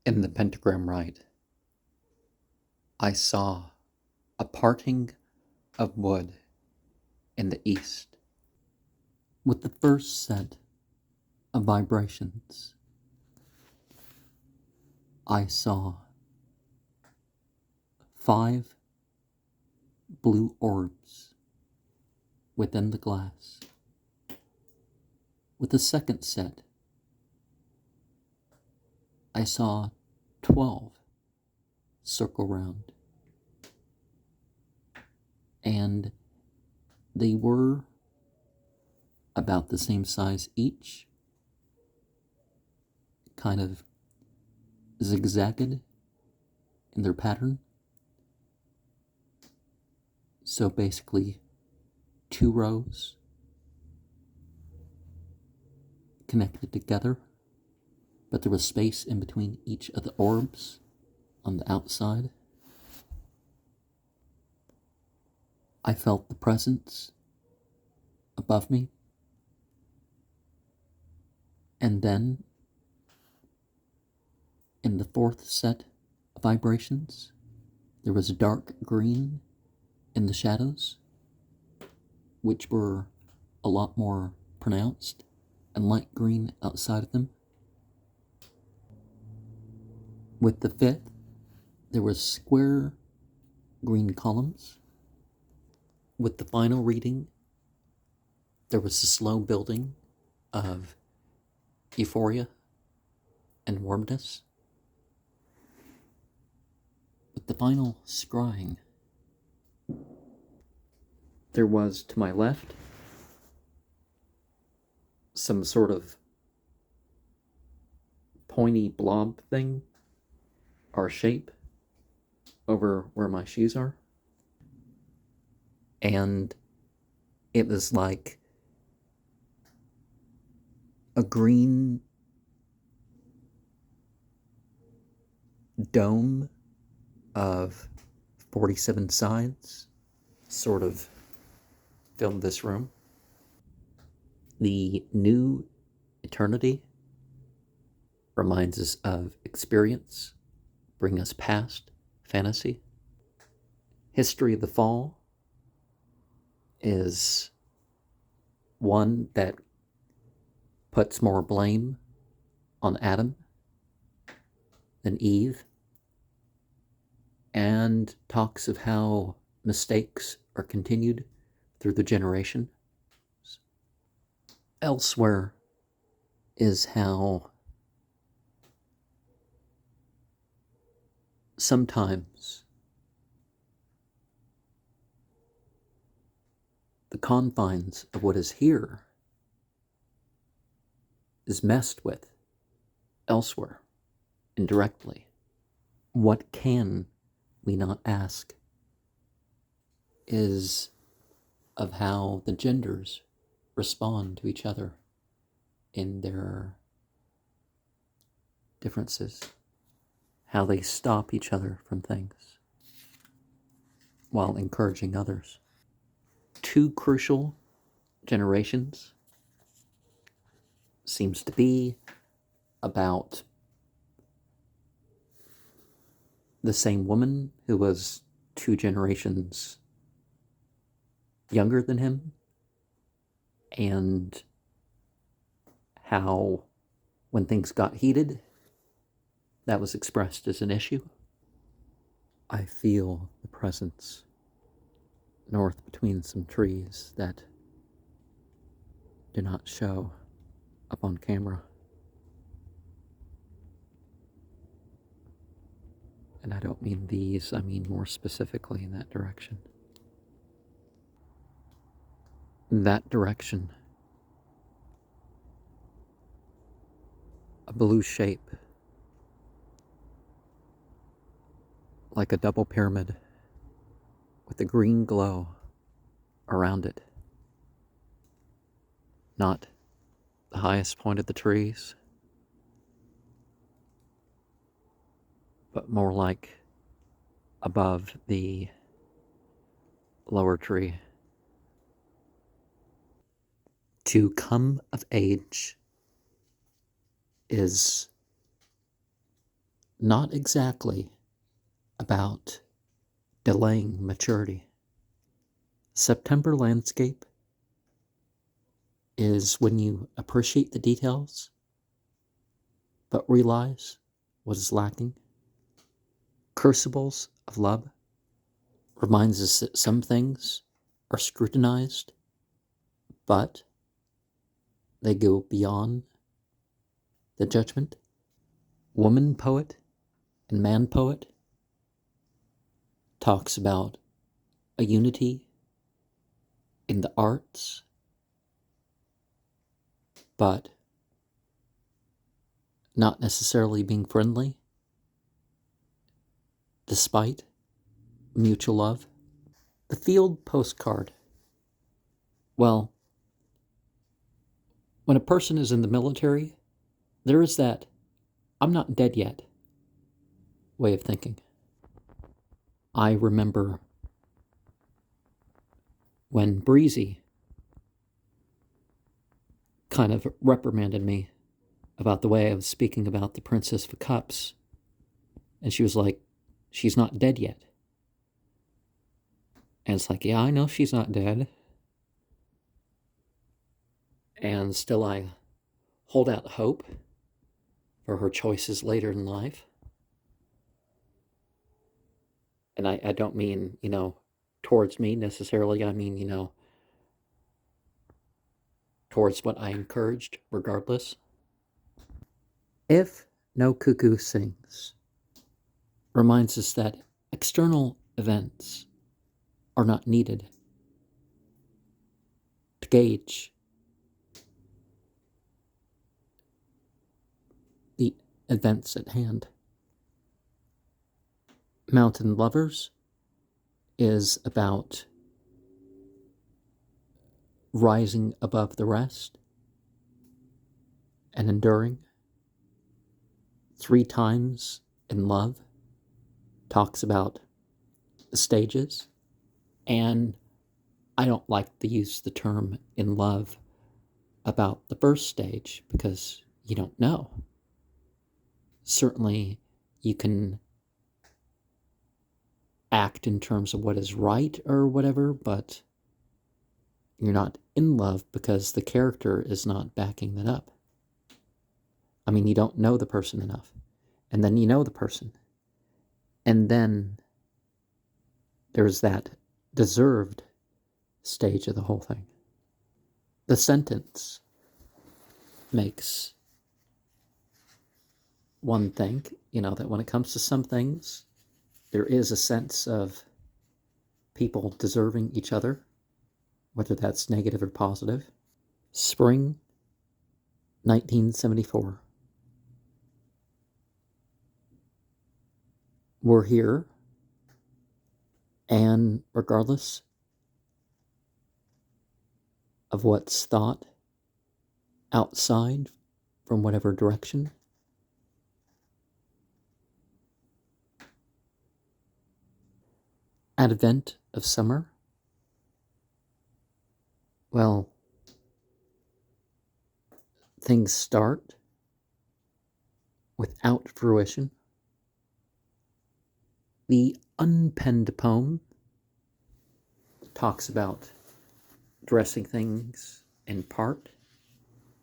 In the pentagram rite, I saw a parting of wood in the east. With the first set of vibrations, I saw 5 blue orbs within the glass. With the second set, I saw 12 circle round, and they were about the same size each, kind of zigzagged in their pattern. So basically 2 rows connected together, but there was space in between each of the orbs on the outside. I felt the presence above me, and then in the fourth set of vibrations, there was dark green in the shadows, which were a lot more pronounced, and light green outside of them. With the fifth, there was square green columns. With the final reading, there was a slow building of euphoria and warmness. With the final scrying, there was, to my left, some sort of pointy blob thing or shape over where my shoes are. And it was like a green dome of 47 sides sort of filled this room. The new eternity reminds us of experience, bring us past fantasy. History of the Fall is one that puts more blame on Adam than Eve, and talks of how mistakes are continued through the generation. Elsewhere is how sometimes the confines of what is here is messed with elsewhere, indirectly. What can we not ask is of how the genders respond to each other in their differences, how they stop each other from things while encouraging others. 2 crucial generations seems to be about the same woman who was 2 generations younger than him, and how when things got heated, that was expressed as an issue. I feel the presence north between some trees that do not show up on camera. And I don't mean these, I mean more specifically in that direction. In that direction, a blue shape, like a double pyramid, with a green glow around it. Not the highest point of the trees, but more like above the lower tree. To come of age is not exactly about delaying maturity. September landscape is when you appreciate the details, but realize what is lacking. Crucibles of love reminds us that some things are scrutinized, but they go beyond the judgment. Woman poet and man poet talks about a unity in the arts, but not necessarily being friendly, despite mutual love. The field postcard. Well, when a person is in the military, there is that "I'm not dead yet" way of thinking. I remember when Breezy kind of reprimanded me about the way I was speaking about the Princess of Cups. And she was like, "She's not dead yet." And it's like, yeah, I know she's not dead. And still I hold out hope for her choices later in life. And I don't mean, towards me necessarily. I mean, towards what I encouraged, regardless. If no cuckoo sings reminds us that external events are not needed to gauge the events at hand. Mountain Lovers is about rising above the rest and enduring. 3 Times in Love talks about the stages, and I don't like to use the term in love about the first stage because you don't know. Certainly, you can act in terms of what is right or whatever, but you're not in love because the character is not backing that up. I mean, you don't know the person enough, and then you know the person, and then there's that deserved stage of the whole thing. The sentence makes one think, that when it comes to some things, there is a sense of people deserving each other, whether that's negative or positive. Spring 1974. We're here, and regardless of what's thought outside from whatever direction, advent of summer, well, things start without fruition. The unpenned poem talks about dressing things in part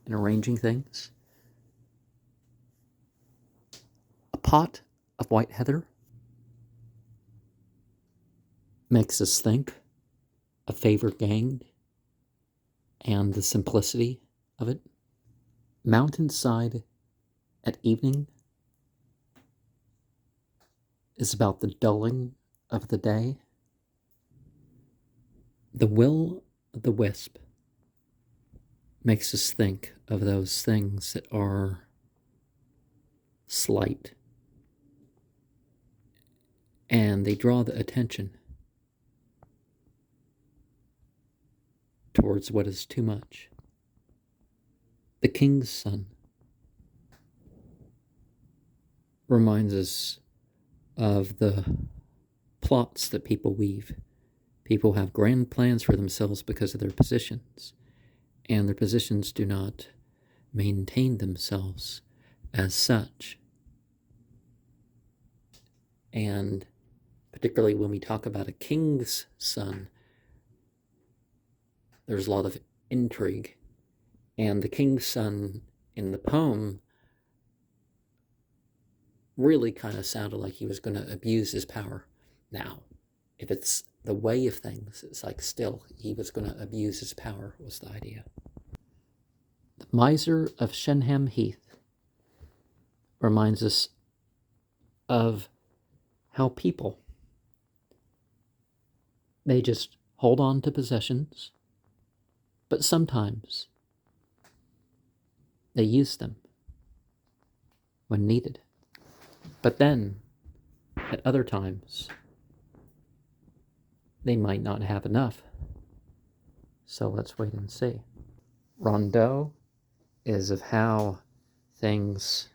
and arranging things. A pot of white heather makes us think of favor gained and the simplicity of it. Mountainside at evening is about the dulling of the day. The will of the wisp makes us think of those things that are slight, and they draw the attention towards what is too much. The king's son reminds us of the plots that people weave. People have grand plans for themselves because of their positions, and their positions do not maintain themselves as such. And particularly when we talk about a king's son, there's a lot of intrigue. And the king's son in the poem really kind of sounded like he was going to abuse his power. Now, if it's the way of things, it's like still he was going to abuse his power was the idea. The Miser of Shenham Heath reminds us of how people, they just hold on to possessions, but sometimes they use them when needed. But then, at other times, they might not have enough. So let's wait and see. Rondeau is of how things,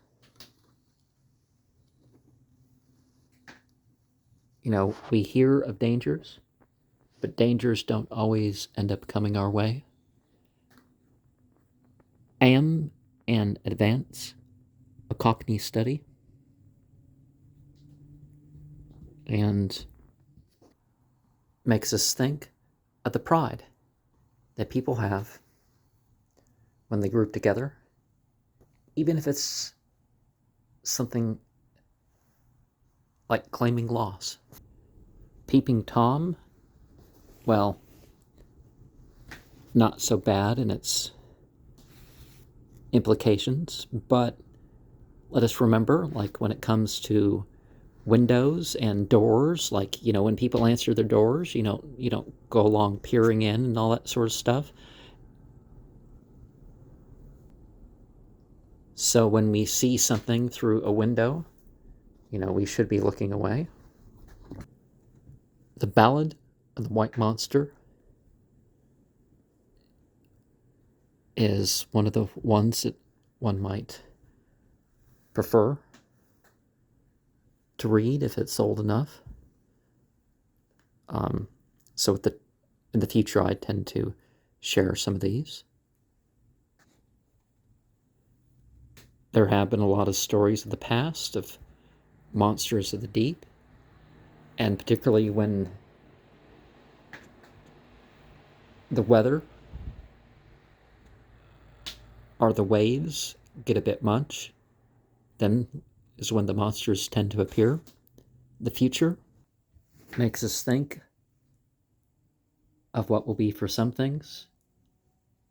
we hear of dangers, but dangers don't always end up coming our way. Am and Advance, a Cockney study, and makes us think of the pride that people have when they group together, even if it's something like claiming loss. Peeping Tom, well, not so bad in its implications, but let us remember, like when it comes to windows and doors, like, when people answer their doors, you don't go along peering in and all that sort of stuff. So when we see something through a window, we should be looking away. The Ballad of the White Monster is one of the ones that one might prefer to read if it's old enough. So in the future, I tend to share some of these. There have been a lot of stories of the past of monsters of the deep, and particularly when the weather or the waves get a bit much, then is when the monsters tend to appear. The future makes us think of what will be for some things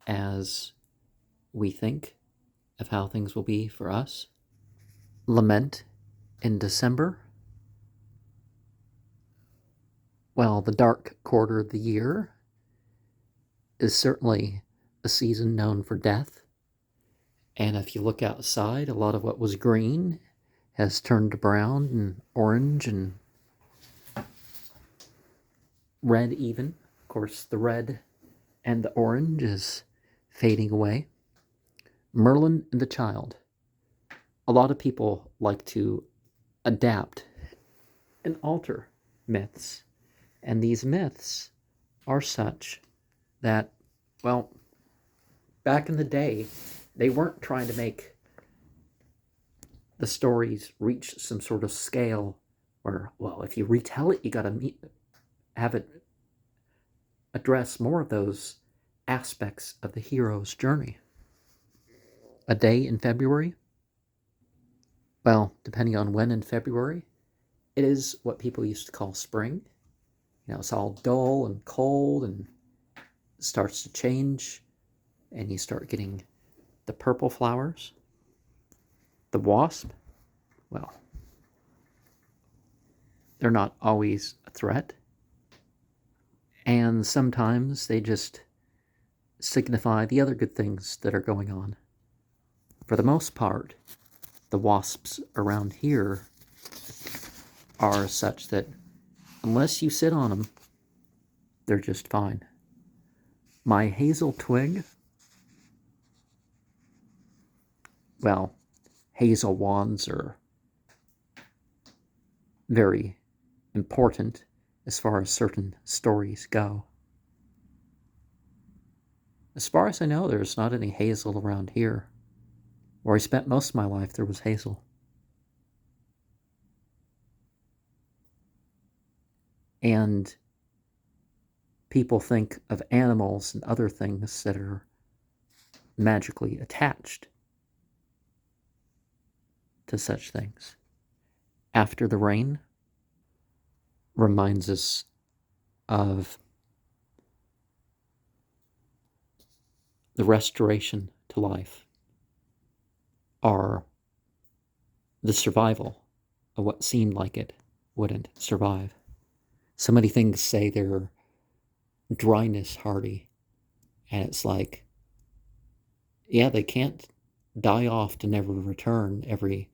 as we think of how things will be for us. Lament in December. Well, the dark quarter of the year is certainly a season known for death. And if you look outside, a lot of what was green has turned to brown and orange and red even. Of course, the red and the orange is fading away. Merlin and the Child. A lot of people like to adapt and alter myths. And these myths are such that, well, back in the day, they weren't trying to make the stories reach some sort of scale where, well, if you retell it, you got to have it address more of those aspects of the hero's journey. A Day in February? Well, depending on when in February, it is what people used to call spring. It's all dull and cold and starts to change, and you start getting the purple flowers. The wasp, well, they're not always a threat, and sometimes they just signify the other good things that are going on. For the most part, the wasps around here are such that unless you sit on them, they're just fine. My hazel twig, well, hazel wands are very important as far as certain stories go. As far as I know, there's not any hazel around here. Where I spent most of my life, there was hazel. And people think of animals and other things that are magically attached to such things. After the rain reminds us of the restoration to life, or the survival of what seemed like it wouldn't survive. So many things say they're dryness hardy, and it's like, yeah, they can't die off to never return every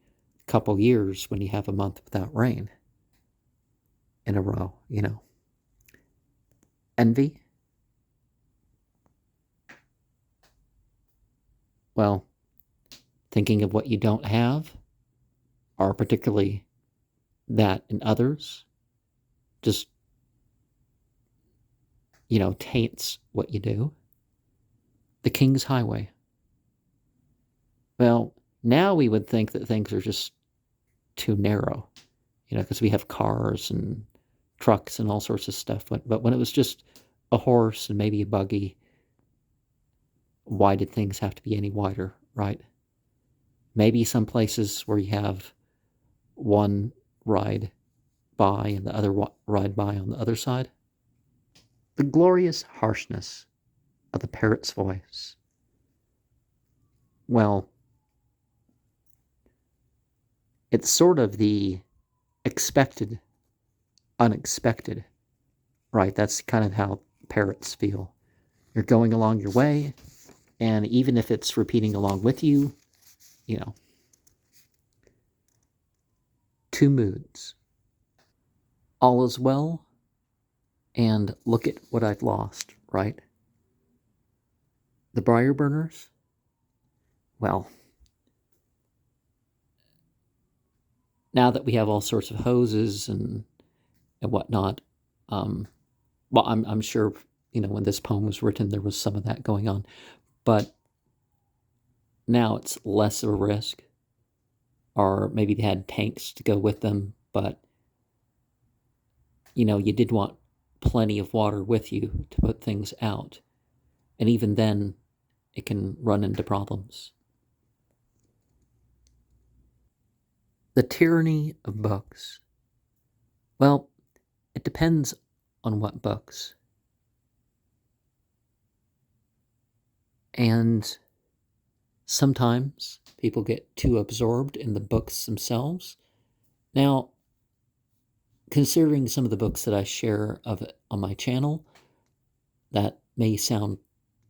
couple years when you have a month without rain in a row, you know. Envy? Well, thinking of what you don't have, or particularly that in others, just, taints what you do. The King's Highway. Well, now we would think that things are just too narrow, because we have cars and trucks and all sorts of stuff. But when it was just a horse and maybe a buggy, why did things have to be any wider, right? Maybe some places where you have one ride by and the other ride by on the other side. The glorious harshness of the parrot's voice. Well, it's sort of the expected, unexpected, right? That's kind of how parrots feel. You're going along your way, and even if it's repeating along with you, two moods. All is well, and look at what I've lost, right? The briar burners? Well, now that we have all sorts of hoses and whatnot, well, I'm sure, when this poem was written, there was some of that going on. But now it's less of a risk. Or maybe they had tanks to go with them, but, you did want plenty of water with you to put things out. And even then, it can run into problems. The tyranny of books. Well, it depends on what books. And sometimes people get too absorbed in the books themselves. Now, considering some of the books that I share of on my channel, that may sound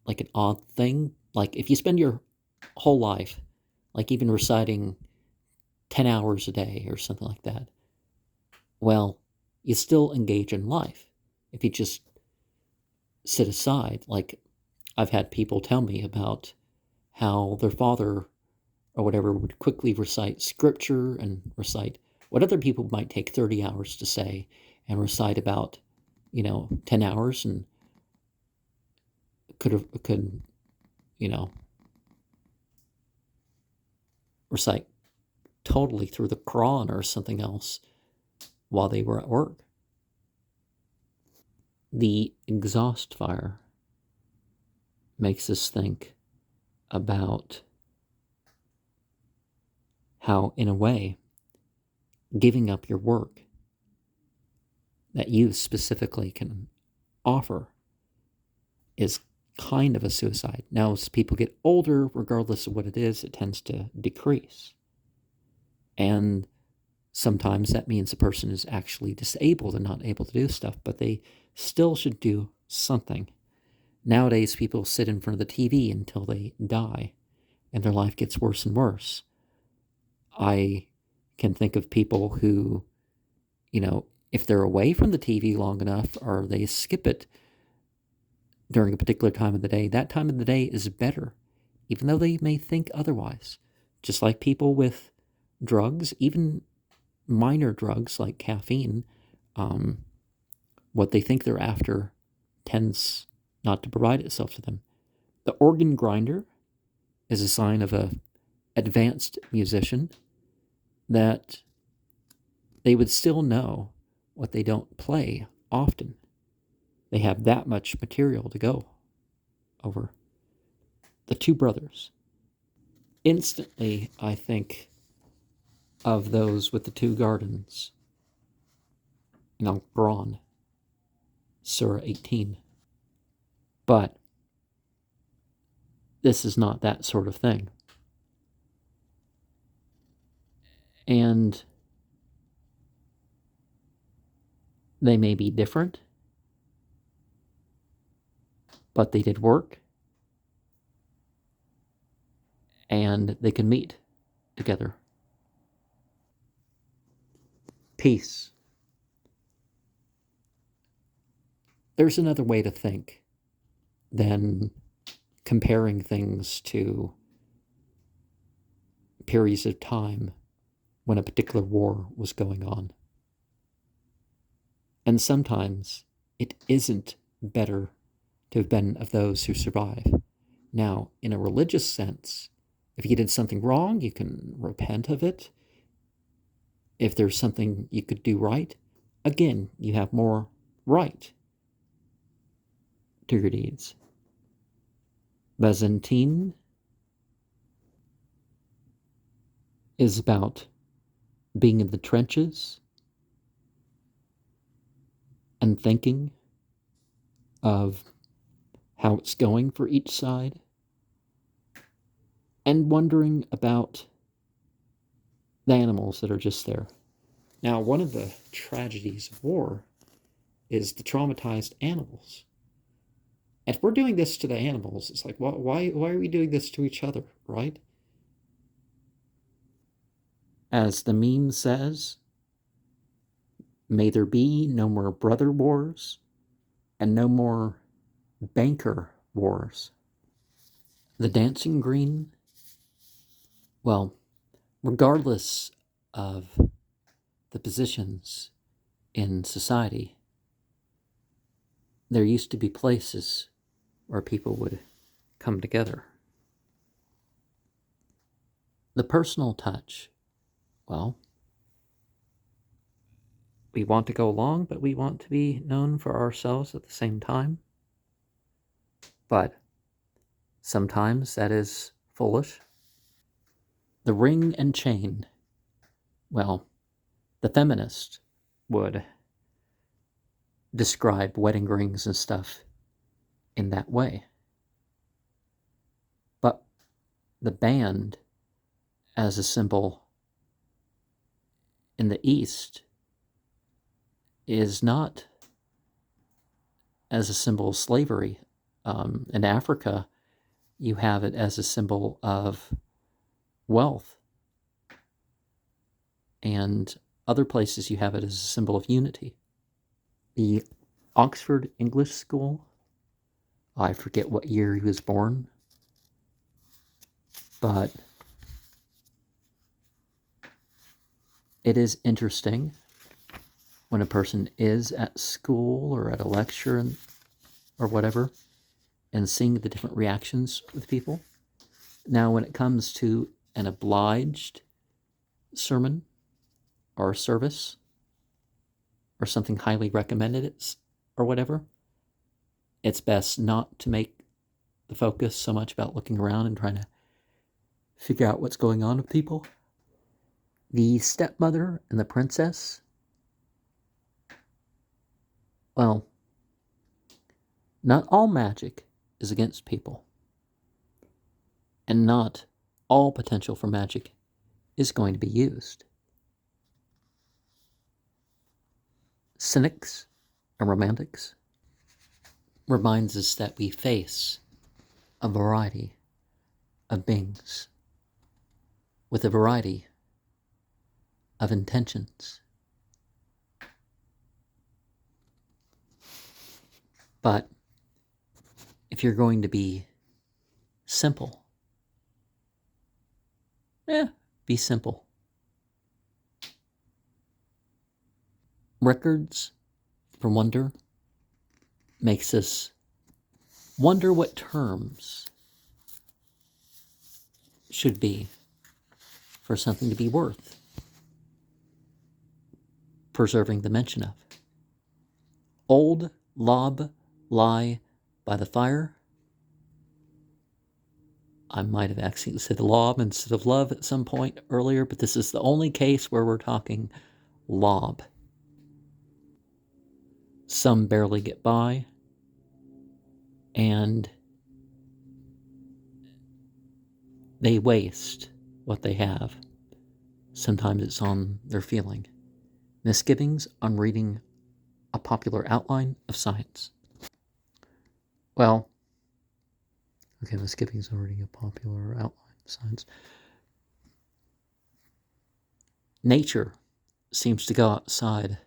like an odd thing. Like if you spend your whole life, like even reciting 10 hours a day or something like that, well, you still engage in life. If you just sit aside, like I've had people tell me about how their father or whatever would quickly recite scripture and recite what other people might take 30 hours to say, and recite about, 10 hours, and could recite totally through the Quran or something else while they were at work. The exhaust fire makes us think about how, in a way, giving up your work that you specifically can offer is kind of a suicide. Now, as people get older, regardless of what it is, it tends to decrease. And sometimes that means the person is actually disabled and not able to do stuff, but they still should do something. Nowadays, people sit in front of the TV until they die, and their life gets worse and worse. I can think of people who, if they're away from the TV long enough, or they skip it during a particular time of the day, that time of the day is better, even though they may think otherwise. Just like people with drugs, even minor drugs like caffeine, what they think they're after tends not to provide itself to them. The organ grinder is a sign of an advanced musician, that they would still know what they don't play often. They have that much material to go over. The two brothers. Instantly, I think of those with the two gardens. Quran, Surah 18. But this is not that sort of thing. And they may be different, but they did work, and they can meet together. Peace. There's another way to think than comparing things to periods of time when a particular war was going on. And sometimes it isn't better to have been of those who survive. Now, in a religious sense, if you did something wrong, you can repent of it. If there's something you could do right, again, you have more right to your deeds. Byzantine is about being in the trenches and thinking of how it's going for each side and wondering about the animals that are just there. Now, one of the tragedies of war is the traumatized animals. If we're doing this to the animals, it's like, why are we doing this to each other, right? As the meme says, may there be no more brother wars and no more banker wars. The dancing green, well, regardless of the positions in society, there used to be places where people would come together. The personal touch, well, we want to go along, but we want to be known for ourselves at the same time. But sometimes that is foolish. The ring and chain, well, the feminist would describe wedding rings and stuff in that way. But the band as a symbol in the East is not as a symbol of slavery. In Africa, you have it as a symbol of wealth. And other places you have it as a symbol of unity. The Oxford English School, I forget what year he was born, but it is interesting when a person is at school or at a lecture or whatever, and seeing the different reactions with people. Now, when it comes to an obliged sermon or service or something highly recommended or whatever, it's best not to make the focus so much about looking around and trying to figure out what's going on with people. The stepmother and the princess, well, not all magic is against people, and not all potential for magic is going to be used. Cynics and romantics reminds us that we face a variety of beings with a variety of intentions. But if you're going to be simple, be simple. Records for Wonder makes us wonder what terms should be for something to be worth preserving the mention of. old lob lie by the fire. I might have accidentally said lob instead of love at some point earlier, but this is the only case where we're talking lob. Some barely get by, and they waste what they have. Sometimes it's on their feeling. Misgivings on reading a popular outline of science. Well, okay, misgivings on reading a popular outline of science. Nature seems to go outside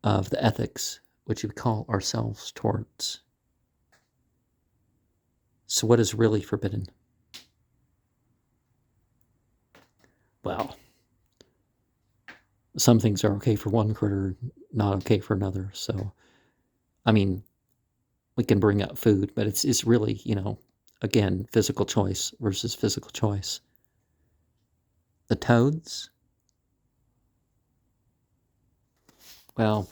of the ethics which we call ourselves towards. So what is really forbidden? Well, some things are okay for one critter, not okay for another. So, I mean, we can bring up food, but it's really, again, physical choice versus physical choice. The toads, well,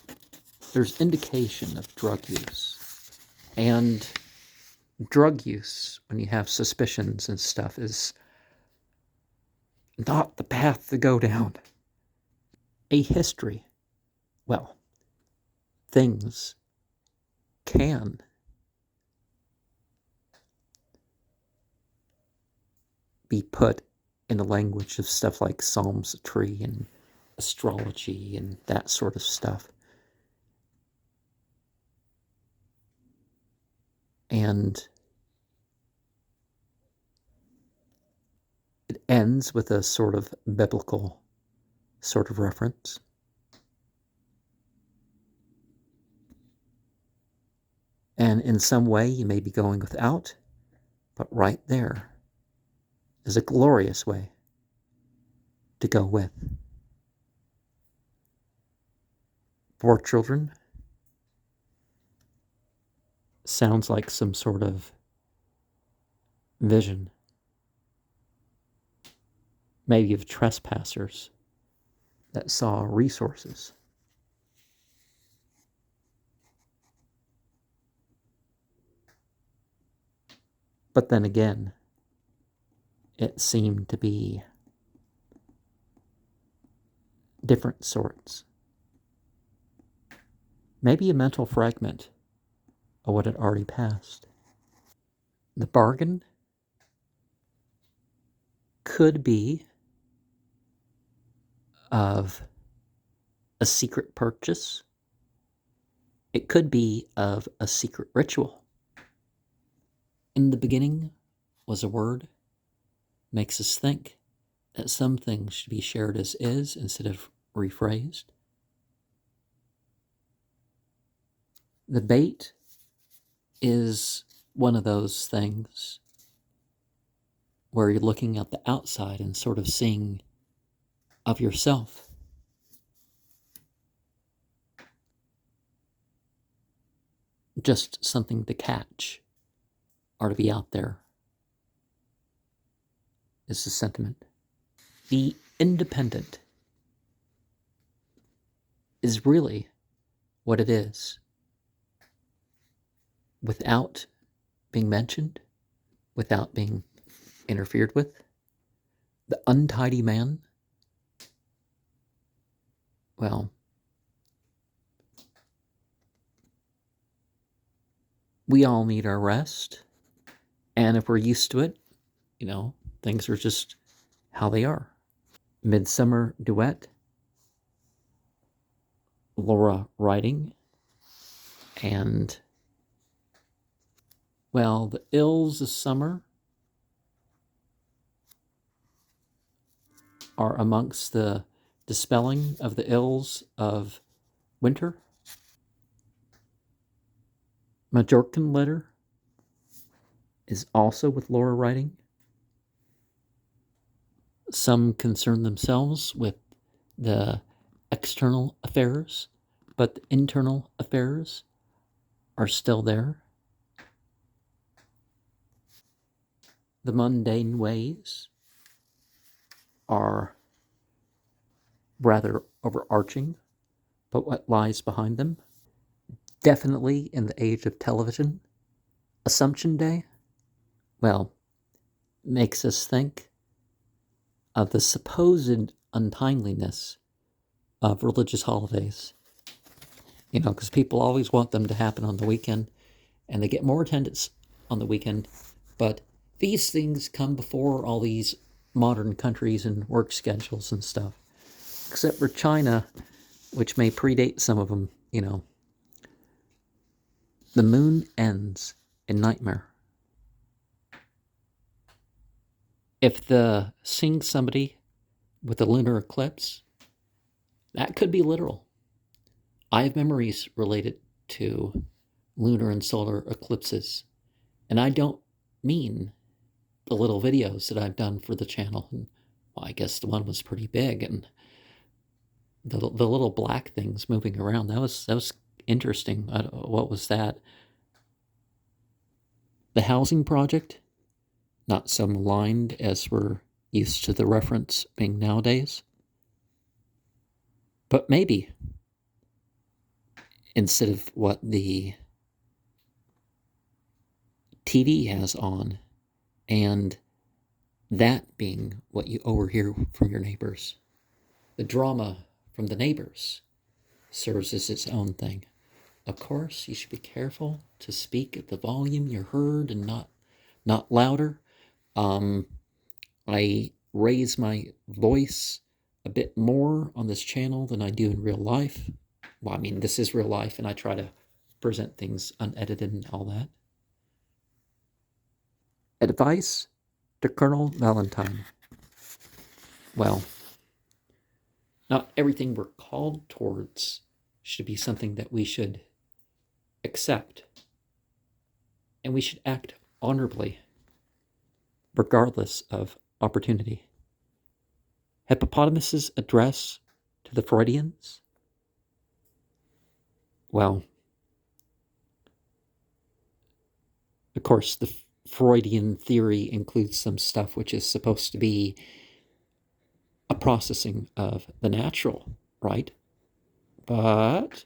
there's indication of drug use. And drug use, when you have suspicions and stuff, is not the path to go down. A history, well, things can be put in the language of stuff like psalmistry and astrology and that sort of stuff. And it ends with a sort of biblical sort of reference. And in some way you may be going without, but right there is a glorious way to go with. For children, sounds like some sort of vision, maybe of trespassers that saw resources. But then again, it seemed to be different sorts. Maybe a mental fragment of what had already passed. The bargain could be of a secret purchase. It could be of a secret ritual. In the beginning was a word, makes us think that some things should be shared as is instead of rephrased. The bait is one of those things where you're looking at the outside and sort of seeing of yourself. Just something to catch or to be out there is the sentiment. The independent is really what it is, without being mentioned, without being interfered with. The untidy man, well, we all need our rest, and if we're used to it, things are just how they are. Midsummer Duet, Laura writing, and, well, the ills of summer are amongst the dispelling of the ills of winter. Majorcan letter is also with Laura writing. Some concern themselves with the external affairs, but the internal affairs are still there. The mundane ways are rather overarching, but what lies behind them? definitely in the age of television, Assumption Day, well, makes us think of the supposed untimeliness of religious holidays. Because people always want them to happen on the weekend, and they get more attendance on the weekend. But these things come before all these modern countries and work schedules and stuff. Except for China, which may predate some of them, The moon ends in nightmare. If seeing somebody with a lunar eclipse, that could be literal. I have memories related to lunar and solar eclipses, and I don't mean the little videos that I've done for the channel. And, well, I guess the one was pretty big, and the little black things moving around, that was interesting. What was that? The housing project, not so maligned as we're used to the reference being nowadays. But maybe, instead of what the TV has on, and that being what you overhear from your neighbors, the drama from the neighbors serves as its own thing. Of course, you should be careful to speak at the volume you're heard and not louder. I raise my voice a bit more on this channel than I do in real life. Well, I mean, this is real life, and I try to present things unedited and all that. Advice to Colonel Valentine. Well, not everything we're called towards should be something that we should accept. And we should act honorably, regardless of opportunity. Hippopotamus's address to the Freudians? Well, of course, the Freudian theory includes some stuff which is supposed to be a processing of the natural, right? But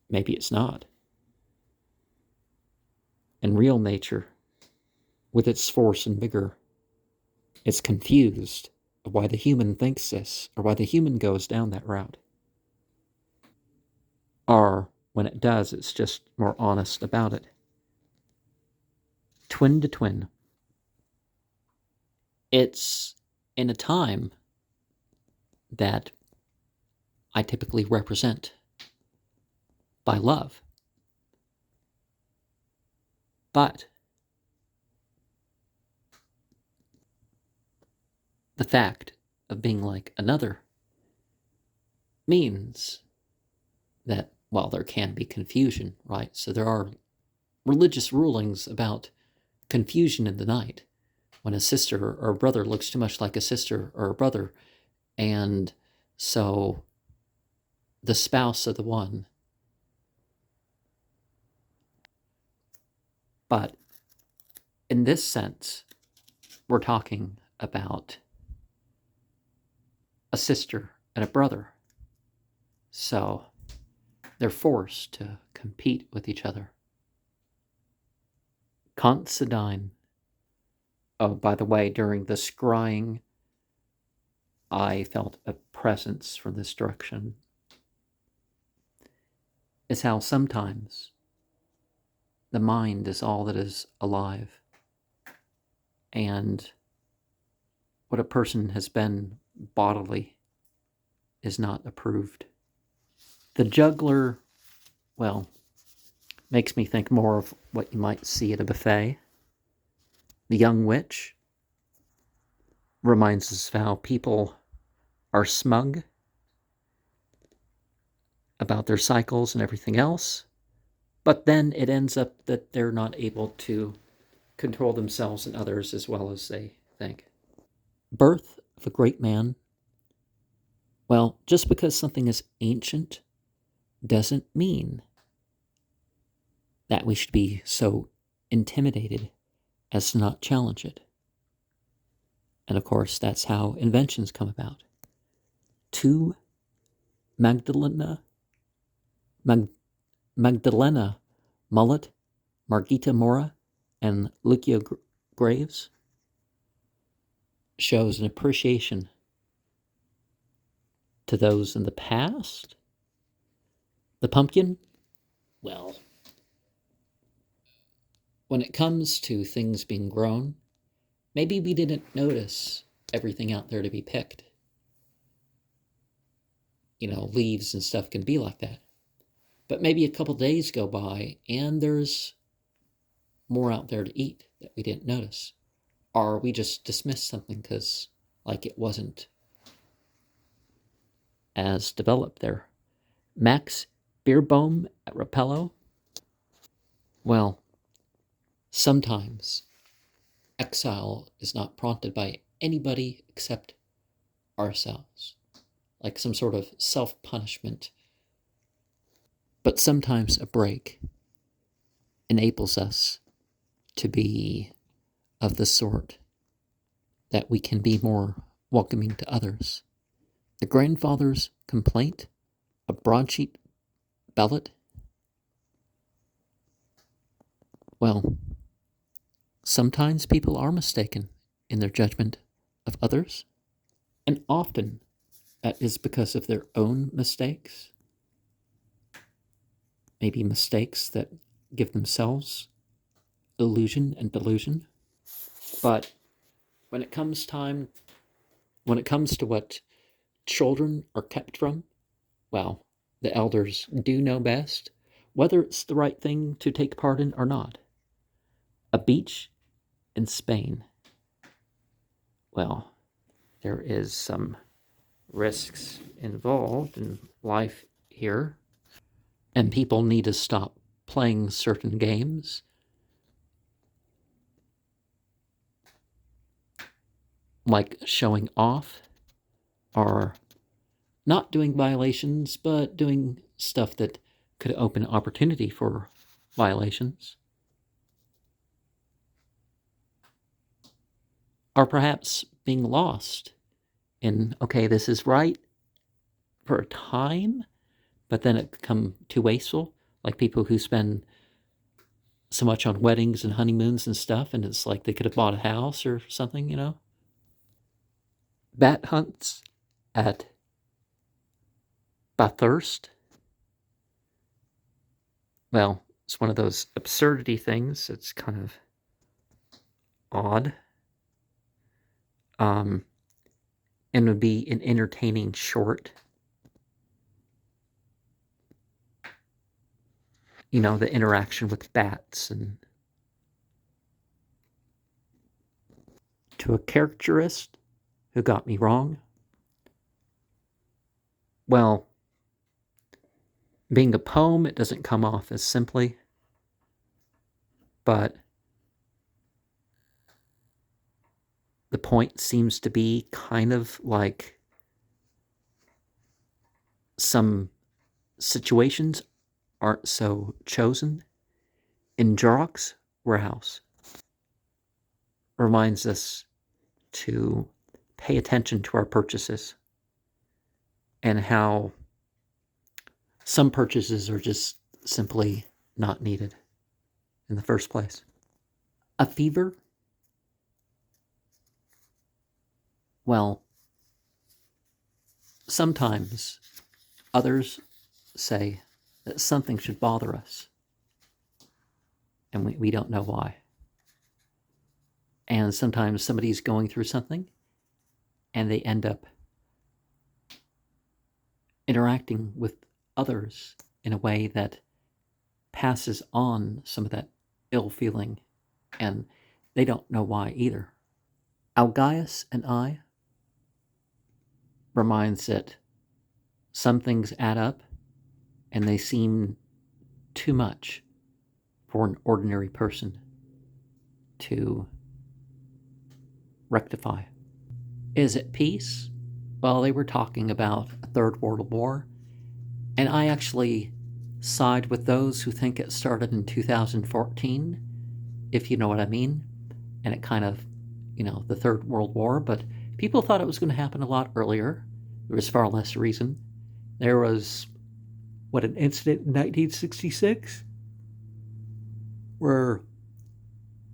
maybe it's not. And real nature, with its force and vigor, is confused of why the human thinks this, or why the human goes down that route. Or when it does, it's just more honest about it. Twin to twin. It's in a time that I typically represent by love. But the fact of being like another means that, well, there can be confusion, right? So there are religious rulings about confusion in the night when a sister or a brother looks too much like a sister or a brother, and so the spouse of the one. But in this sense, we're talking about a sister and a brother. So they're forced to compete with each other. Considine. Oh, by the way, during the scrying, I felt a presence from this direction. It's how sometimes the mind is all that is alive, and what a person has been bodily is not approved. The juggler, well, makes me think more of what you might see at a buffet. The young witch reminds us of how people are smug about their cycles and everything else, but then it ends up that they're not able to control themselves and others as well as they think. Birth of a great man. Well, just because something is ancient doesn't mean that we should be so intimidated as to not challenge it. And of course, that's how inventions come about. To Magdalena Magdalena Mullet, Margita Mora, and Lucia Graves shows an appreciation to those in the past. The pumpkin, well, when it comes to things being grown, maybe we didn't notice everything out there to be picked. Leaves and stuff can be like that. But maybe a couple days go by and there's more out there to eat that we didn't notice. Or we just dismissed something because, it wasn't as developed there. Max Beerbohm at Rapello. Well, sometimes exile is not prompted by anybody except ourselves, like some sort of self-punishment. But sometimes a break enables us to be of the sort that we can be more welcoming to others. The grandfather's complaint, a broadsheet ballot. Well, sometimes people are mistaken in their judgment of others, and often that is because of their own mistakes. Maybe mistakes that give themselves illusion and delusion. But when it comes to what children are kept from, well, the elders do know best, whether it's the right thing to take part in or not. A beach in Spain. Well, there is some risks involved in life here, and people need to stop playing certain games. Like showing off, or not doing violations, but doing stuff that could open opportunity for violations. Or perhaps being lost in, okay, this is right for a time, but then it become too wasteful, like people who spend so much on weddings and honeymoons and stuff, and it's like they could have bought a house or something. Bat hunts at Bathurst. Well, it's one of those absurdity things. It's kind of odd. And would be an entertaining short. The interaction with bats. And to a caricaturist who got me wrong, well, being a poem, it doesn't come off as simply, but the point seems to be kind of like some situations aren't so chosen. In Jorok's warehouse reminds us to pay attention to our purchases and how some purchases are just simply not needed in the first place. A fever? Well, sometimes others say that something should bother us, and we don't know why. And sometimes somebody's going through something, and they end up interacting with others in a way that passes on some of that ill feeling, and they don't know why either. Algaius and I reminds that some things add up and they seem too much for an ordinary person to rectify. Is it peace? Well, they were talking about a third world war, and I actually side with those who think it started in 2014, if you know what I mean, and it kind of, the Third World War, but people thought it was going to happen a lot earlier. There was far less reason. There was what, an incident in 1966 where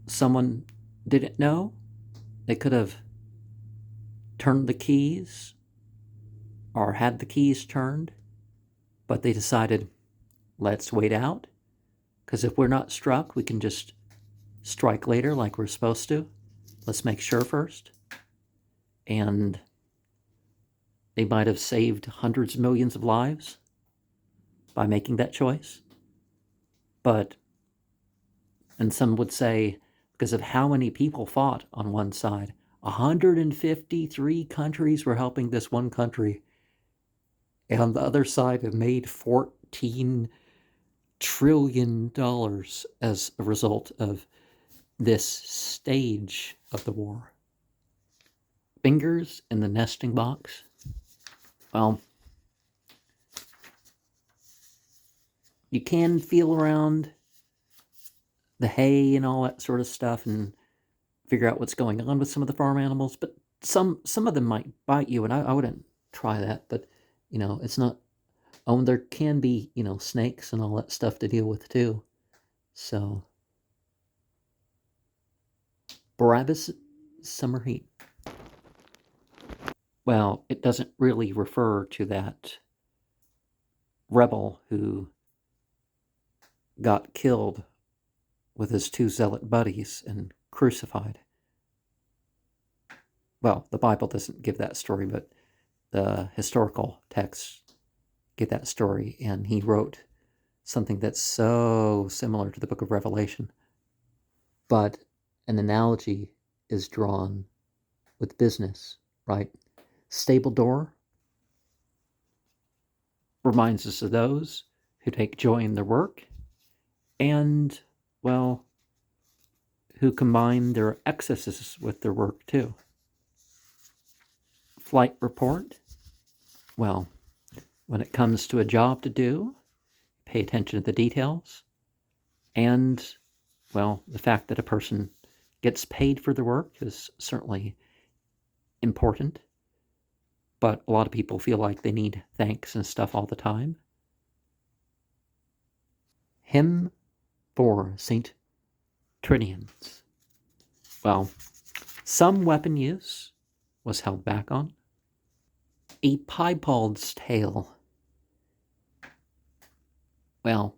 someone didn't know they could have turned the keys or had the keys turned, but they decided, let's wait out, because if we're not struck, we can just strike later like we're supposed to. Let's make sure first. And they might have saved hundreds of millions of lives by making that choice. And some would say, because of how many people fought on one side, 153 countries were helping this one country. And on the other side have made $14 trillion as a result of this stage of the war. Fingers in the nesting box. Well, you can feel around the hay and all that sort of stuff and figure out what's going on with some of the farm animals, but some of them might bite you, and I wouldn't try that. But it's not. Oh, and there can be snakes and all that stuff to deal with too. So Barabbas summer heat. Well, it doesn't really refer to that rebel who got killed with his two zealot buddies and crucified. Well, the Bible doesn't give that story, but the historical texts get that story, and he wrote something that's so similar to the book of Revelation. But an analogy is drawn with business, right? Stable door reminds us of those who take joy in their work and, well, who combine their excesses with their work too. Flight report. Well, when it comes to a job to do, pay attention to the details. And, well, the fact that a person gets paid for their work is certainly important. But a lot of people feel like they need thanks and stuff all the time. Hymn for St. Trinians. Well, some weapon use was held back on. A piebald's tale. Well,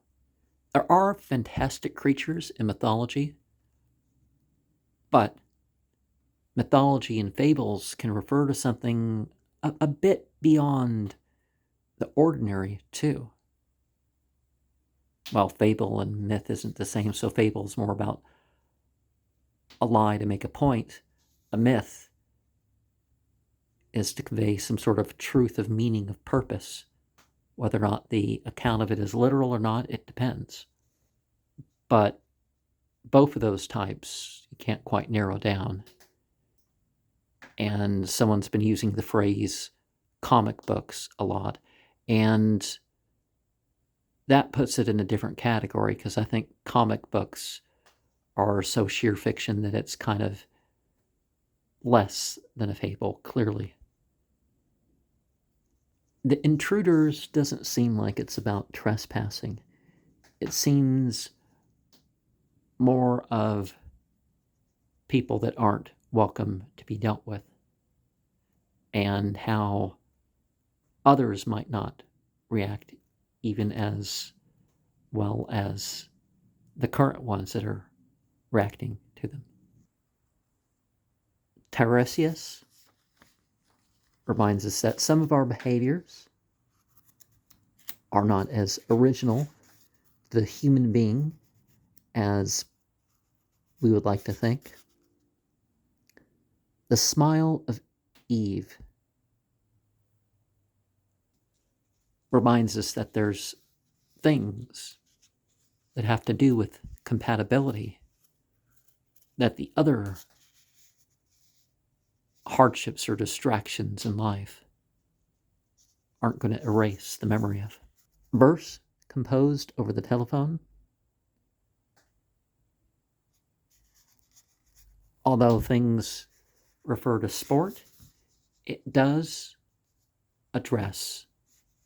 there are fantastic creatures in mythology, but mythology and fables can refer to something a bit beyond the ordinary too. Well, fable and myth isn't the same, so fable is more about a lie to make a point. A myth is to convey some sort of truth of meaning, of purpose. Whether or not the account of it is literal or not, it depends. But both of those types you can't quite narrow down. And someone's been using the phrase comic books a lot. And that puts it in a different category, because I think comic books are so sheer fiction that it's kind of less than a fable, clearly. The Intruders doesn't seem like it's about trespassing. It seems more of people that aren't welcome to be dealt with, and how others might not react even as well as the current ones that are reacting to them. Tiresias reminds us that some of our behaviors are not as original to the human being as we would like to think. The smile of Eve reminds us that there's things that have to do with compatibility that the other hardships or distractions in life aren't going to erase the memory of. Verse composed over the telephone. Although things refer to sport, it does address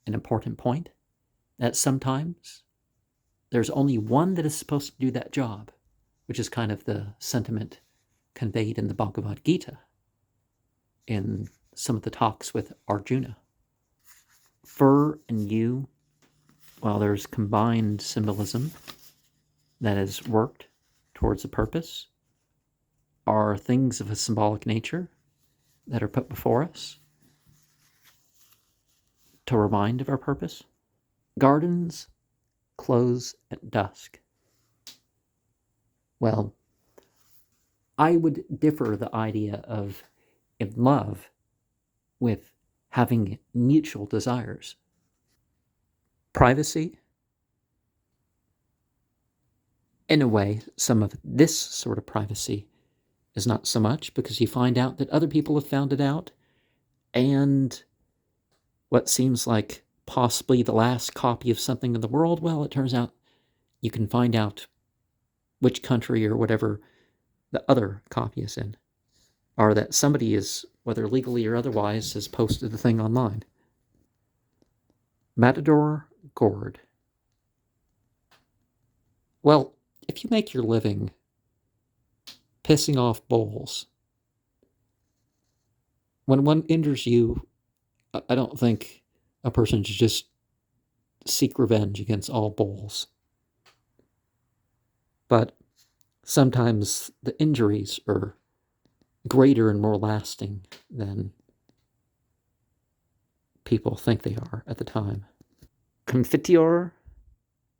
an important point, that sometimes there's only one that is supposed to do that job, which is kind of the sentiment conveyed in the Bhagavad Gita in some of the talks with Arjuna. Fur and you, while there's combined symbolism that has worked towards a purpose, are things of a symbolic nature that are put before us to remind of our purpose. Gardens close at dusk. Well, I would differ the idea of in love with having mutual desires. Privacy, in a way, some of this sort of privacy is not so much, because you find out that other people have found it out, and what seems like possibly the last copy of something in the world, well, it turns out you can find out which country or whatever the other copy is in, or that somebody is, whether legally or otherwise, has posted the thing online. Matador Gourd. Well, if you make your living pissing off bulls, when one injures you, I don't think a person should just seek revenge against all bulls. But sometimes the injuries are greater and more lasting than people think they are at the time. Confiteor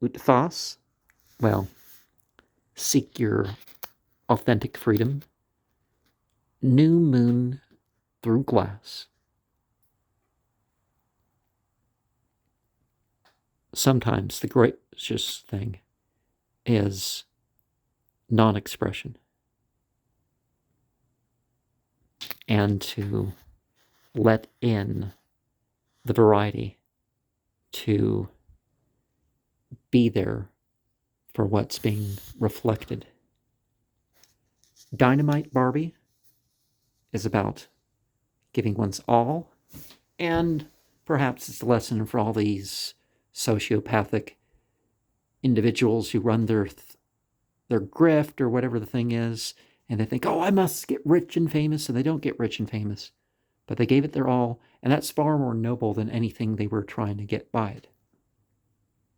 ut fas. Well, seek your authentic freedom. New moon through glass. Sometimes the greatest thing is non-expression, and to let in the variety, to be there for what's being reflected. Dynamite Barbie is about giving one's all, and perhaps it's a lesson for all these sociopathic individuals who run their grift or whatever the thing is, and they think, oh, I must get rich and famous, and they don't get rich and famous, but they gave it their all, and that's far more noble than anything they were trying to get by it.